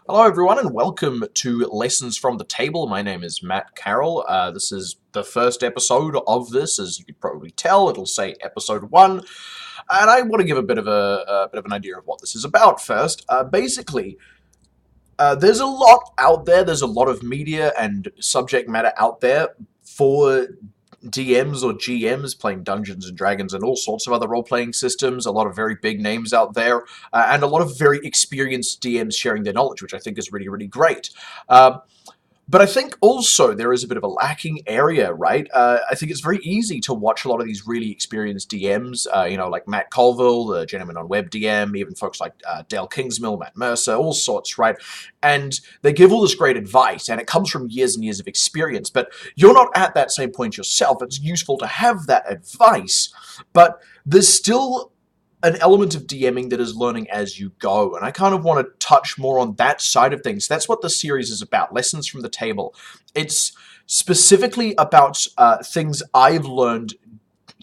Hello, everyone, and welcome to Lessons from the Table. My name is Matt Carroll. This is the first episode of this, as you could probably tell. It'll say episode 1, and I want to give a bit of an idea of what this is about first. There's a lot out there. There's a lot of media and subject matter out there for DMs or GMs playing Dungeons and Dragons and all sorts of other role-playing systems, a lot of very big names out there, and a lot of very experienced DMs sharing their knowledge, which I think is really, really great. But I think also there is a bit of a lacking area, right? I think it's very easy to watch a lot of these really experienced DMs, like Matt Colville, the Gentleman on Web DM, even folks like Dale Kingsmill, Matt Mercer, all sorts, right? And they give all this great advice, and it comes from years and years of experience, but you're not at that same point yourself. It's useful to have that advice, but there's still an element of DMing that is learning as you go, and I kind of want to touch more on that side of things. That's what the series is about, Lessons from the Table. It's specifically about things I've learned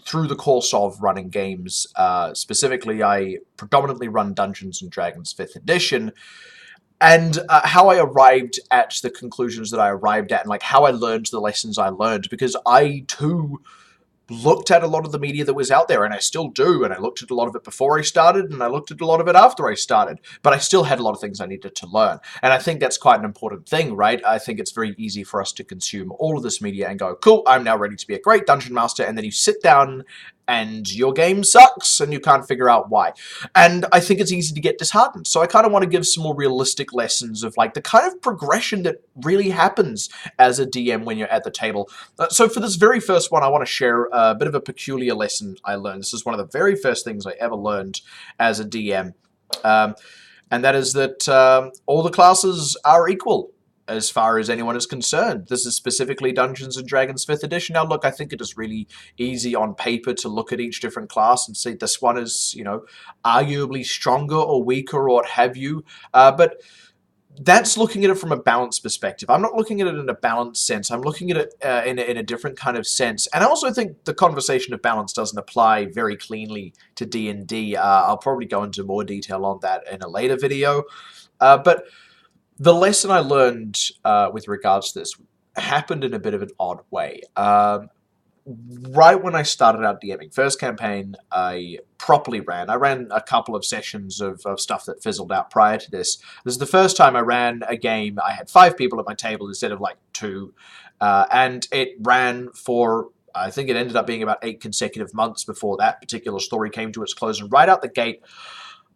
through the course of running games. Specifically, I predominantly run Dungeons & Dragons 5th edition, and how I arrived at the conclusions that I arrived at, and like how I learned the lessons I learned, because I too looked at a lot of the media that was out there, and I still do, and I looked at a lot of it before I started, and I looked at a lot of it after I started, but I still had a lot of things I needed to learn, and I think that's quite an important thing, right? I think it's very easy for us to consume all of this media and go, cool, I'm now ready to be a great dungeon master, and then you sit down and your game sucks, and you can't figure out why. And I think it's easy to get disheartened. So I kind of want to give some more realistic lessons of like the kind of progression that really happens as a DM when you're at the table. So for this very first one, I want to share a bit of a peculiar lesson I learned. This is one of the very first things I ever learned as a DM. And that is that all the classes are equal as far as anyone is concerned. This is specifically Dungeons & Dragons 5th edition. Now, look, I think it is really easy on paper to look at each different class and see this one is, arguably stronger or weaker or what have you. But that's looking at it from a balanced perspective. I'm not looking at it in a balanced sense. I'm looking at it in a different kind of sense. And I also think the conversation of balance doesn't apply very cleanly to D&D. I'll probably go into more detail on that in a later video. But the lesson I learned with regards to this happened in a bit of an odd way. Right when I started out DMing, first campaign I properly ran. I ran a couple of sessions of stuff that fizzled out prior to this. This is the first time I ran a game. I had 5 people at my table instead of like 2. And it ran for, I think it ended up being about 8 consecutive months before that particular story came to its close. And right out the gate,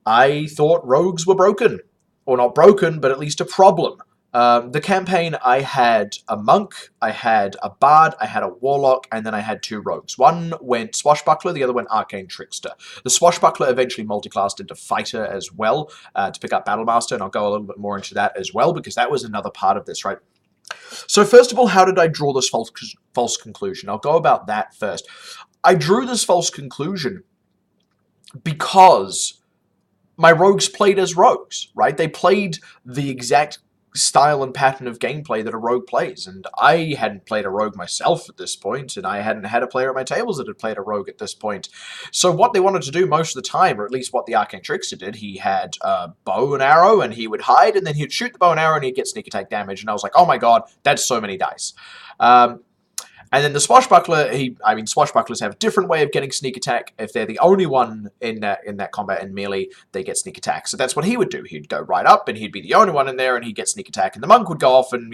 I thought rogues were broken. Or not broken, but at least a problem. The campaign, I had a monk, I had a bard, I had a warlock, and then I had 2 rogues. One went swashbuckler, the other went arcane trickster. The swashbuckler eventually multiclassed into fighter as well to pick up battlemaster, and I'll go a little bit more into that as well, because that was another part of this, right? So first of all, how did I draw this false conclusion? I'll go about that first. I drew this false conclusion because my rogues played as rogues, right? They played the exact style and pattern of gameplay that a rogue plays, and I hadn't played a rogue myself at this point, and I hadn't had a player at my tables that had played a rogue at this point. So what they wanted to do most of the time, or at least what the Arcane Trickster did, he had a bow and arrow, and he would hide, and then he'd shoot the bow and arrow, and he'd get sneak attack damage, and I was like, oh my god, that's so many dice. And then the swashbuckler, swashbucklers have a different way of getting sneak attack. If they're the only one in that combat in melee, they get sneak attack. So that's what he would do. He'd go right up, and he'd be the only one in there, and he'd get sneak attack. And the monk would go off and,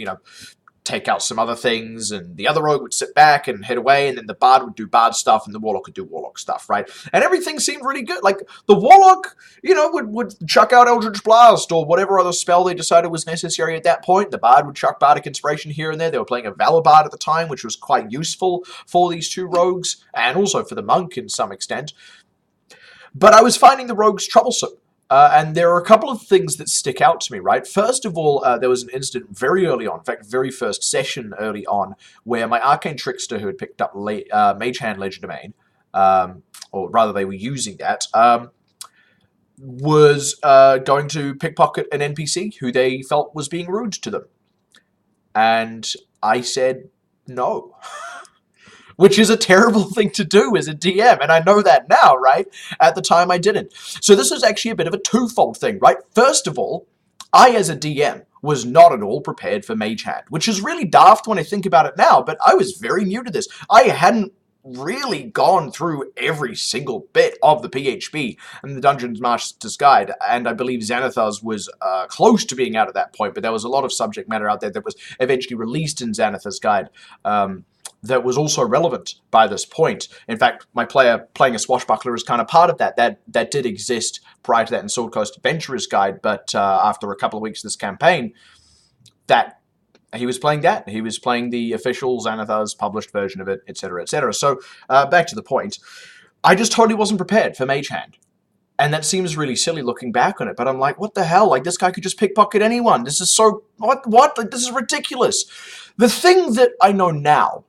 take out some other things, and the other rogue would sit back and head away, and then the bard would do bard stuff, and the warlock would do warlock stuff, right? And everything seemed really good. Like, the warlock, would chuck out Eldritch Blast, or whatever other spell they decided was necessary at that point. The bard would chuck Bardic Inspiration here and there. They were playing a Valor Bard at the time, which was quite useful for these 2 rogues, and also for the monk in some extent. But I was finding the rogues troublesome. And there are a couple of things that stick out to me, right? First of all, there was an incident very early on, in fact, very first session early on, where my Arcane Trickster, who had picked up Mage Hand Legerdemain, or rather they were using that, was going to pickpocket an NPC who they felt was being rude to them. And I said no. Which is a terrible thing to do as a DM, and I know that now, right? At the time, I didn't. So this is actually a bit of a twofold thing, right? First of all, I, as a DM, was not at all prepared for Mage Hand, which is really daft when I think about it now, but I was very new to this. I hadn't really gone through every single bit of the PHB and the Dungeons Master's Guide, and I believe Xanathar's was close to being out at that point, but there was a lot of subject matter out there that was eventually released in Xanathar's Guide that was also relevant by this point. In fact, my player playing a swashbuckler is kind of part of that. That did exist prior to that in Sword Coast Adventurer's Guide, but after a couple of weeks of this campaign, that he was playing that. He was playing the official Xanathar's published version of it, etc., etc. So, back to the point. I just totally wasn't prepared for Mage Hand. And that seems really silly looking back on it, but I'm like, what the hell? Like, this guy could just pickpocket anyone. This is so... What? Like, this is ridiculous. The thing that I know now,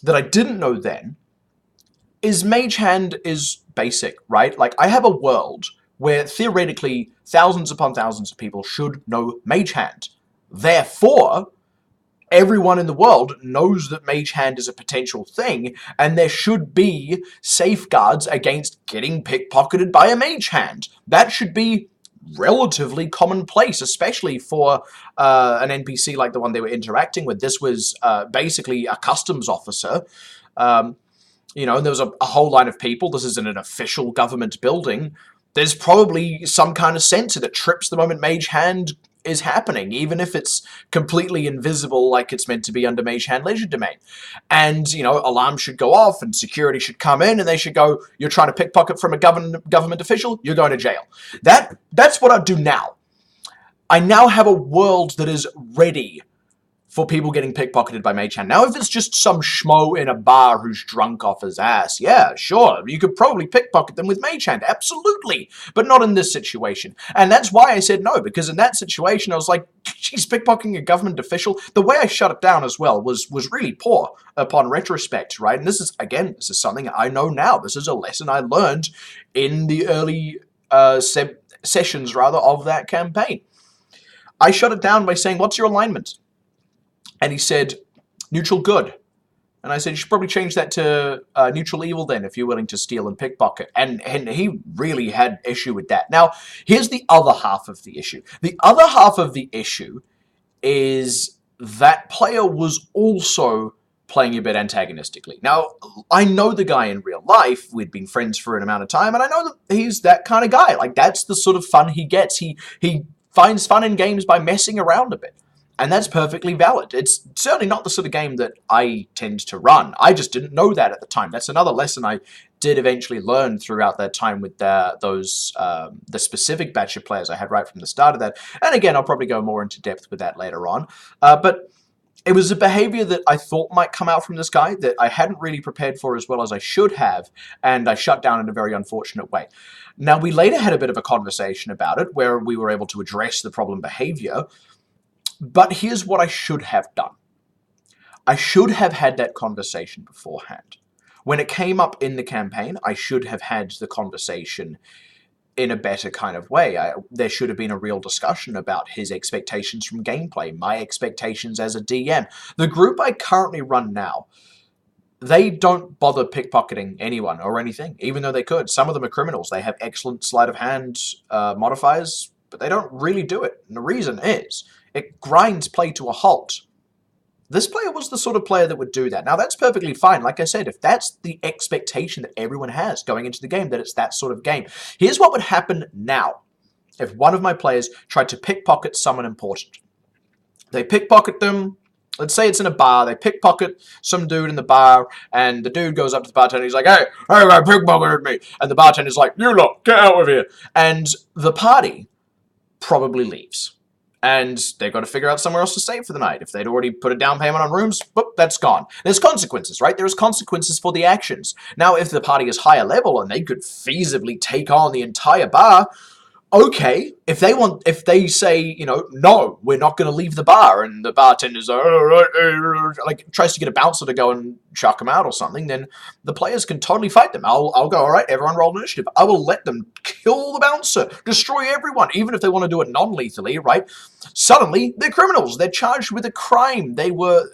that I didn't know then, is Mage Hand is basic, right? Like, I have a world where, theoretically, thousands upon thousands of people should know Mage Hand. Therefore, everyone in the world knows that Mage Hand is a potential thing, and there should be safeguards against getting pickpocketed by a Mage Hand. That should be relatively commonplace, especially for an NPC like the one they were interacting with. This was basically a customs officer. You know, and there was a whole line of people. This isn't an official government building. There's probably some kind of sensor that trips the moment Mage Hand is happening, even if it's completely invisible like it's meant to be under Mage Hand Legerdemain. And, you know, alarms should go off and security should come in and they should go, you're trying to pickpocket from a government official, you're going to jail. That's what I do now. I now have a world that is ready for people getting pickpocketed by Mage Hand. Now, if it's just some schmo in a bar who's drunk off his ass, yeah, sure, you could probably pickpocket them with Mage Hand, absolutely, but not in this situation. And that's why I said no, because in that situation, I was like, she's pickpocketing a government official. The way I shut it down as well was really poor upon retrospect, right? And this is something I know now. This is a lesson I learned in the early sessions, of that campaign. I shut it down by saying, what's your alignment? And he said, neutral good. And I said, you should probably change that to neutral evil then, if you're willing to steal and pickpocket. And he really had issue with that. Now, here's the other half of the issue. The other half of the issue is that player was also playing a bit antagonistically. Now, I know the guy in real life. We'd been friends for an amount of time, and I know that he's that kind of guy. Like, that's the sort of fun he gets. He finds fun in games by messing around a bit. And that's perfectly valid. It's certainly not the sort of game that I tend to run. I just didn't know that at the time. That's another lesson I did eventually learn throughout that time with the specific batch of players I had right from the start of that. And again, I'll probably go more into depth with that later on. But it was a behavior that I thought might come out from this guy that I hadn't really prepared for as well as I should have, and I shut down in a very unfortunate way. Now, we later had a bit of a conversation about it where we were able to address the problem behavior. But here's what I should have done. I should have had that conversation beforehand. When it came up in the campaign, I should have had the conversation in a better kind of way. There should have been a real discussion about his expectations from gameplay, my expectations as a DM. The group I currently run now, they don't bother pickpocketing anyone or anything, even though they could. Some of them are criminals. They have excellent sleight of hand modifiers, but they don't really do it. And the reason is, it grinds play to a halt. This player was the sort of player that would do that. Now, that's perfectly fine. Like I said, if that's the expectation that everyone has going into the game, that it's that sort of game. Here's what would happen now if one of my players tried to pickpocket someone important. They pickpocket them. Let's say it's in a bar. They pickpocket some dude in the bar, and the dude goes up to the bartender. He's like, hey, I pickpocketed me. And the bartender's like, you lot, get out of here. And the party probably leaves. And they've got to figure out somewhere else to stay for the night. If they'd already put a down payment on rooms, boop, that's gone. There's consequences, right? There's consequences for the actions. Now, if the party is higher level and they could feasibly take on the entire bar, okay, if they say, you know, no, we're not going to leave the bar, and the bartender's like tries to get a bouncer to go and chuck them out or something, then the players can totally fight them. I'll go, all right, everyone roll initiative. I will let them kill the bouncer, destroy everyone, even if they want to do it non-lethally, right? Suddenly, they're criminals. They're charged with a crime. They were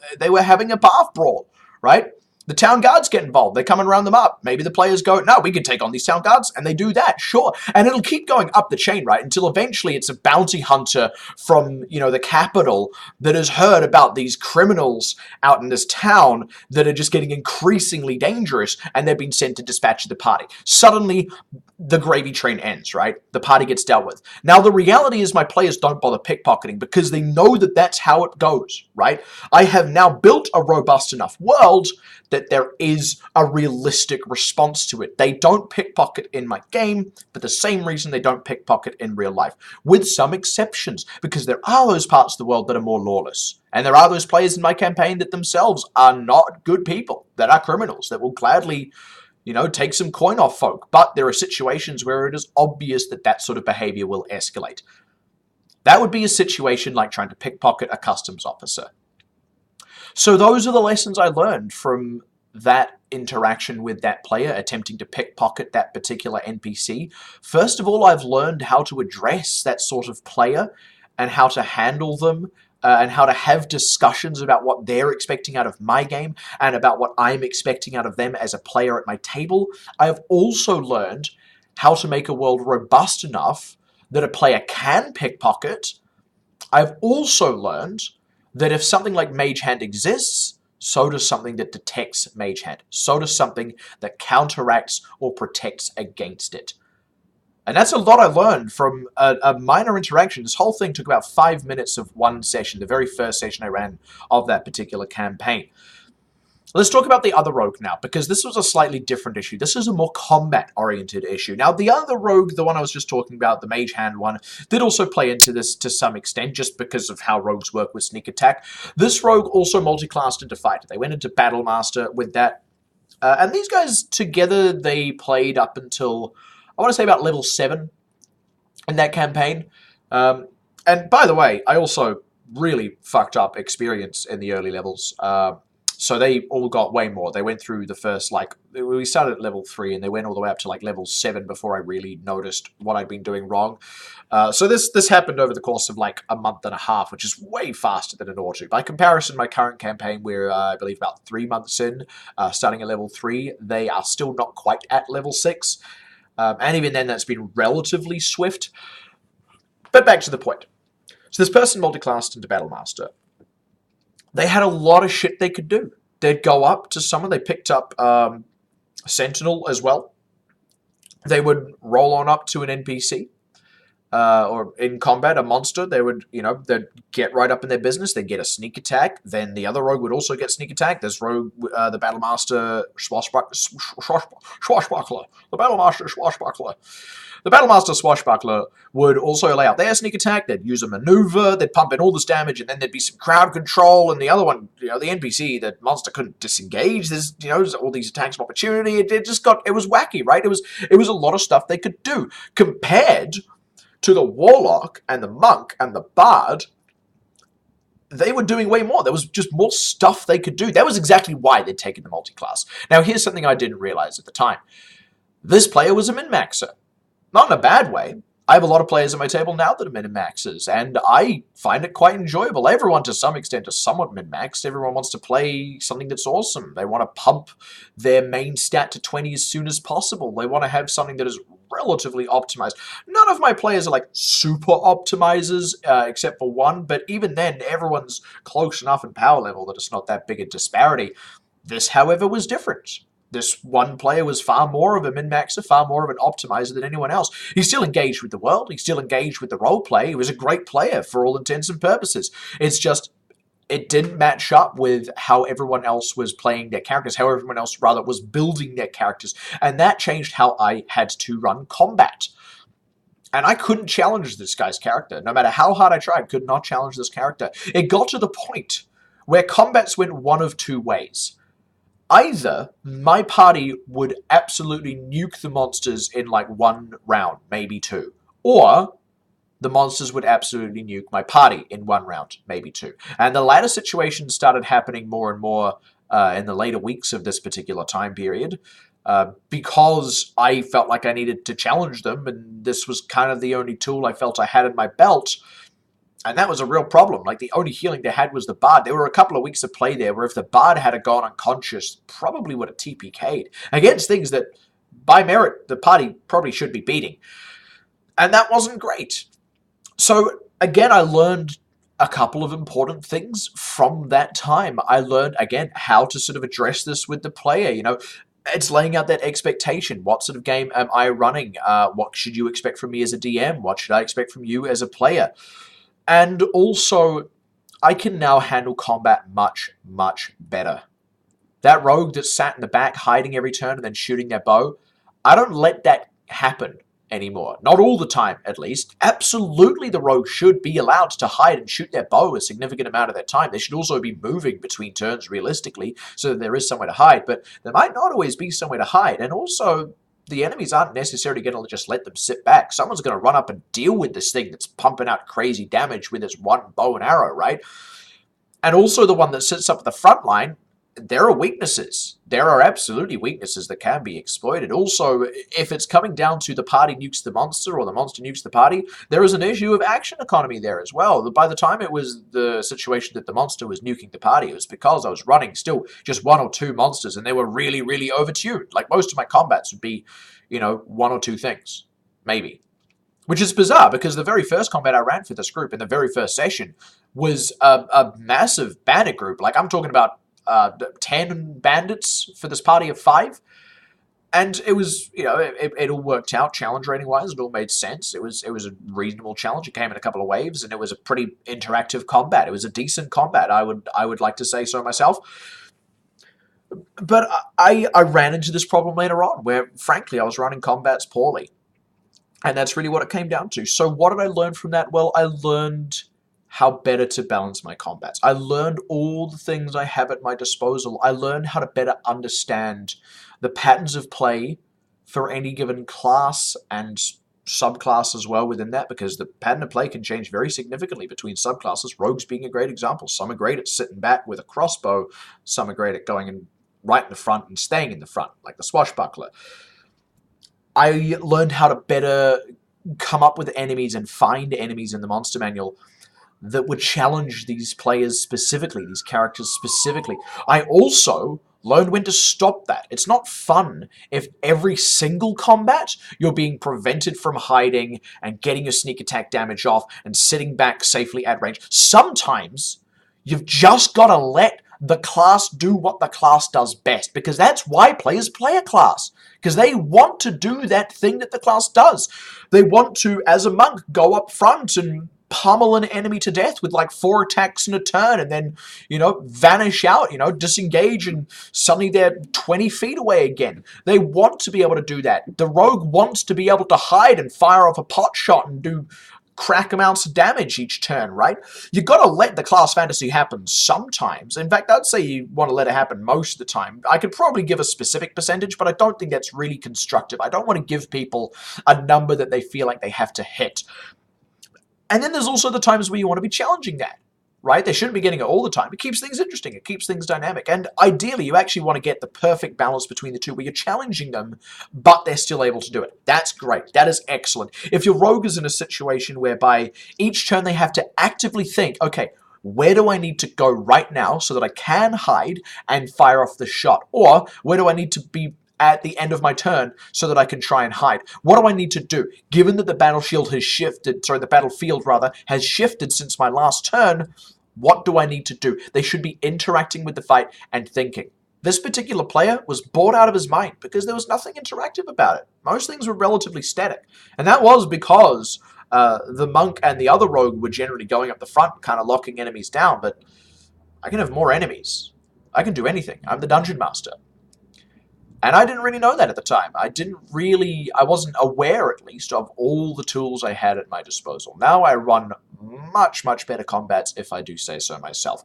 having a bath brawl, right? The town guards get involved. They come and round them up. Maybe the players go, no, we can take on these town guards. And they do that, sure. And it'll keep going up the chain, right? Until eventually it's a bounty hunter from, the capital that has heard about these criminals out in this town that are just getting increasingly dangerous. And they've been sent to dispatch the party. Suddenly, the gravy train ends, right? The party gets dealt with. Now, the reality is my players don't bother pickpocketing because they know that that's how it goes, right? I have now built a robust enough world that there is a realistic response to it. They don't pickpocket in my game for the same reason they don't pickpocket in real life, with some exceptions, because there are those parts of the world that are more lawless. And there are those players in my campaign that themselves are not good people, that are criminals, that will gladly take some coin off folk. But there are situations where it is obvious that that sort of behavior will escalate. That would be a situation like trying to pickpocket a customs officer. So those are the lessons I learned from that interaction with that player, attempting to pickpocket that particular NPC. First of all, I've learned how to address that sort of player and how to handle them, and how to have discussions about what they're expecting out of my game and about what I'm expecting out of them as a player at my table. I've also learned how to make a world robust enough that a player can pickpocket. I've also learned that if something like Mage Hand exists, so does something that detects Mage Hand. So does something that counteracts or protects against it. And that's a lot I learned from a minor interaction. This whole thing took about 5 minutes of one session, the very first session I ran of that particular campaign. Let's talk about the other rogue now, because this was a slightly different issue. This is a more combat-oriented issue. Now, the other rogue, the one I was just talking about, the Mage Hand one, did also play into this to some extent, just because of how rogues work with sneak attack. This rogue also multi-classed into fighter. They went into Battle Master with that. And these guys together, they played up until, I want to say, about level 7 in that campaign. And by the way, I also really fucked up experience in the early levels. So they all got way more. They went through the first, we started at level 3 and they went all the way up to level 7 before I really noticed what I'd been doing wrong. So this happened over the course of a month and a half, which is way faster than it ought to. By comparison, my current campaign, we're, I believe, about 3 months in, starting at level 3. They are still not quite at level 6. And even then, that's been relatively swift. But back to the point. So this person multi-classed into Battle Master. They had a lot of shit they could do. They'd go up to someone. They picked up Sentinel as well. They would roll on up to an NPC. Or in combat, a monster, they would, they'd get right up in their business. They'd get a sneak attack. Then the other rogue would also get sneak attack. This rogue, the Battle Master Swashbuckler. The Battle Master Swashbuckler. The Battle Master Swashbuckler would also lay out their sneak attack. They'd use a maneuver. They'd pump in all this damage, and then there'd be some crowd control. And the other one, the NPC, the monster couldn't disengage. There's, all these attacks of opportunity. It was wacky, right? It was a lot of stuff they could do compared to the Warlock and the Monk and the Bard. They were doing way more. There was just more stuff they could do. That was exactly why they'd taken the multi-class. Now, here's something I didn't realize at the time. This player was a min-maxer. Not in a bad way. I have a lot of players at my table now that are min-maxers, and I find it quite enjoyable. Everyone, to some extent, is somewhat min-maxed. Everyone wants to play something that's awesome. They want to pump their main stat to 20 as soon as possible. They want to have something that is relatively optimized. None of my players are super optimizers, except for one, but even then, everyone's close enough in power level that it's not that big a disparity. This, however, was different. This one player was far more of a min-maxer, far more of an optimizer than anyone else. He still engaged with the world. He still engaged with the role play. He was a great player for all intents and purposes. It's just, it didn't match up with how everyone else was playing their characters, how everyone else, rather, was building their characters. And that changed how I had to run combat. And I couldn't challenge this guy's character. No matter how hard I tried, could not challenge this character. It got to the point where combats went one of two ways. Either my party would absolutely nuke the monsters in one round, maybe 2. Or the monsters would absolutely nuke my party in 1 round, maybe 2. And the latter situation started happening more and more in the later weeks of this particular time period. Because I felt like I needed to challenge them, and this was kind of the only tool I felt I had in my belt. And that was a real problem. Like, the only healing they had was the Bard. There were a couple of weeks of play there where if the Bard had gone unconscious, probably would have TPK'd against things that, by merit, the party probably should be beating. And that wasn't great. So, again, I learned a couple of important things from that time. I learned, again, how to sort of address this with the player. You know, it's laying out that expectation. What sort of game am I running? What should you expect from me as a DM? What should I expect from you as a player? And also, I can now handle combat much, much better. That rogue that sat in the back hiding every turn and then shooting their bow, I don't let that happen anymore. Not all the time, at least. Absolutely, the rogue should be allowed to hide and shoot their bow a significant amount of their time. They should also be moving between turns realistically so that there is somewhere to hide, but there might not always be somewhere to hide. And also, the enemies aren't necessarily going to just let them sit back. Someone's going to run up and deal with this thing that's pumping out crazy damage with its one bow and arrow, right? And also the one that sits up at the front line, there are weaknesses. There are absolutely weaknesses that can be exploited. Also, if it's coming down to the party nukes the monster or the monster nukes the party, there is an issue of action economy there as well. By the time it was the situation that the monster was nuking the party, it was because I was running still just one or two monsters and they were really, really overtuned. Like, most of my combats would be, you know, one or two things, maybe. Which is bizarre, because the very first combat I ran for this group in the very first session was a massive bandit group. Like, I'm talking about 10 bandits for this party of 5. And it was, you know, it all worked out challenge rating wise. It all made sense. It was a reasonable challenge. It came in a couple of waves, and it was a pretty interactive combat. It was a decent combat. I would like to say so myself. But I ran into this problem later on, where frankly I was running combats poorly. And that's really what it came down to. So what did I learn from that? Well, I learned how better to balance my combats. I learned all the things I have at my disposal. I learned how to better understand the patterns of play for any given class and subclass as well within that, because the pattern of play can change very significantly between subclasses, rogues being a great example. Some are great at sitting back with a crossbow, some are great at going in right in the front and staying in the front, like the swashbuckler. I learned how to better come up with enemies and find enemies in the monster manual that would challenge these players specifically, these characters specifically. I also learned when to stop that. It's not fun if every single combat you're being prevented from hiding and getting your sneak attack damage off and sitting back safely at range. Sometimes you've just got to let the class do what the class does best, because that's why players play a class, because they want to do that thing that the class does. They want to, as a monk, go up front and pummel an enemy to death with like 4 attacks in a turn and then, you know, vanish out, you know, disengage, and suddenly they're 20 feet away again. They want to be able to do that. The rogue wants to be able to hide and fire off a pot shot and do crack amounts of damage each turn, right? You got to let the class fantasy happen sometimes. In fact, I'd say you want to let it happen most of the time. I could probably give a specific percentage, but I don't think that's really constructive. I don't want to give people a number that they feel like they have to hit. And then there's also the times where you want to be challenging that, right? They shouldn't be getting it all the time. It keeps things interesting. It keeps things dynamic. And ideally, you actually want to get the perfect balance between the two, where you're challenging them, but they're still able to do it. That's great. That is excellent. If your rogue is in a situation whereby each turn they have to actively think, okay, where do I need to go right now so that I can hide and fire off the shot? Or where do I need to be at the end of my turn so that I can try and hide? What do I need to do? Given that the battlefield has shifted since my last turn, what do I need to do? They should be interacting with the fight and thinking. This particular player was bored out of his mind because there was nothing interactive about it. Most things were relatively static. And that was because the monk and the other rogue were generally going up the front, kind of locking enemies down, but I can have more enemies. I can do anything. I'm the dungeon master. And I didn't really know that at the time. I wasn't aware, at least, of all the tools I had at my disposal. Now I run much, much better combats, if I do say so myself.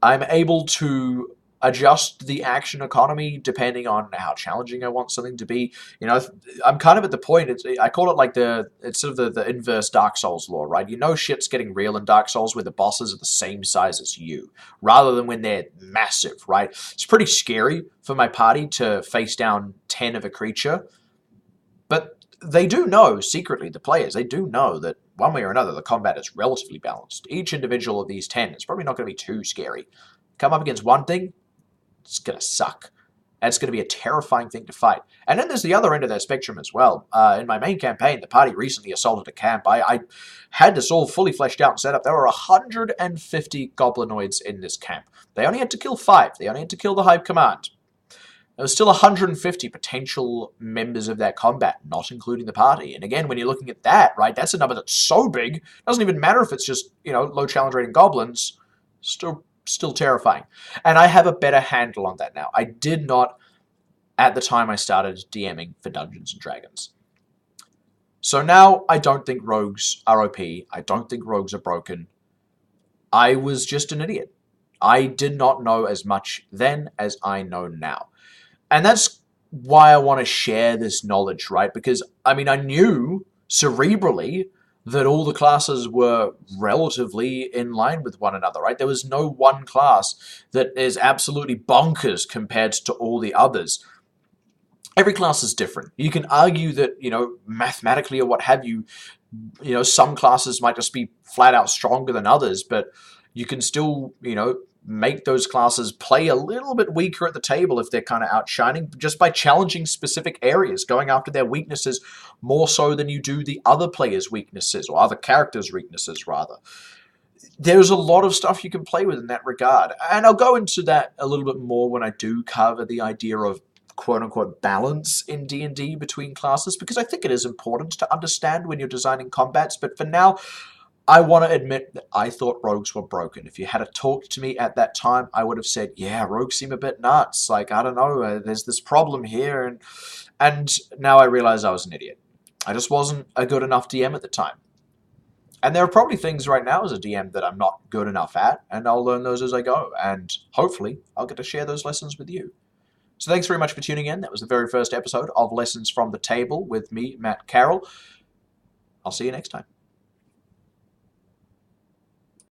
I'm able to adjust the action economy depending on how challenging I want something to be. You know, I'm kind of at the point, I call it like it's sort of the inverse Dark Souls lore, right? You know shit's getting real in Dark Souls where the bosses are the same size as you, rather than when they're massive, right? It's pretty scary for my party to face down 10 of a creature, but they do know, secretly, the players, they do know that one way or another, the combat is relatively balanced. Each individual of these 10 is probably not going to be too scary. Come up against one thing, it's going to suck. And it's going to be a terrifying thing to fight. And then there's the other end of that spectrum as well. In my main campaign, the party recently assaulted a camp. I had this all fully fleshed out and set up. There were 150 goblinoids in this camp. They only had to kill 5. They only had to kill the Hive Command. There was still 150 potential members of that combat, not including the party. And again, when you're looking at that, right, that's a number that's so big, it doesn't even matter if it's just, low challenge rating goblins, still terrifying. And I have a better handle on that now. I did not, at the time I started DMing for Dungeons & Dragons. So now I don't think rogues are OP. I don't think rogues are broken. I was just an idiot. I did not know as much then as I know now. And that's why I want to share this knowledge, right? Because, I knew cerebrally that all the classes were relatively in line with one another, right? There was no one class that is absolutely bonkers compared to all the others. Every class is different. You can argue that, mathematically or what have you, some classes might just be flat out stronger than others, but you can still, make those classes play a little bit weaker at the table if they're kind of outshining, just by challenging specific areas, going after their weaknesses more so than you do the other players' weaknesses, or other characters' weaknesses, rather. There's a lot of stuff you can play with in that regard, and I'll go into that a little bit more when I do cover the idea of quote-unquote balance in D&D between classes, because I think it is important to understand when you're designing combats, but for now, I want to admit that I thought rogues were broken. If you had talked to me at that time, I would have said, yeah, rogues seem a bit nuts. Like, I don't know, there's this problem here. And now I realize I was an idiot. I just wasn't a good enough DM at the time. And there are probably things right now as a DM that I'm not good enough at, and I'll learn those as I go. And hopefully, I'll get to share those lessons with you. So thanks very much for tuning in. That was the very first episode of Lessons from the Table with me, Matt Carroll. I'll see you next time.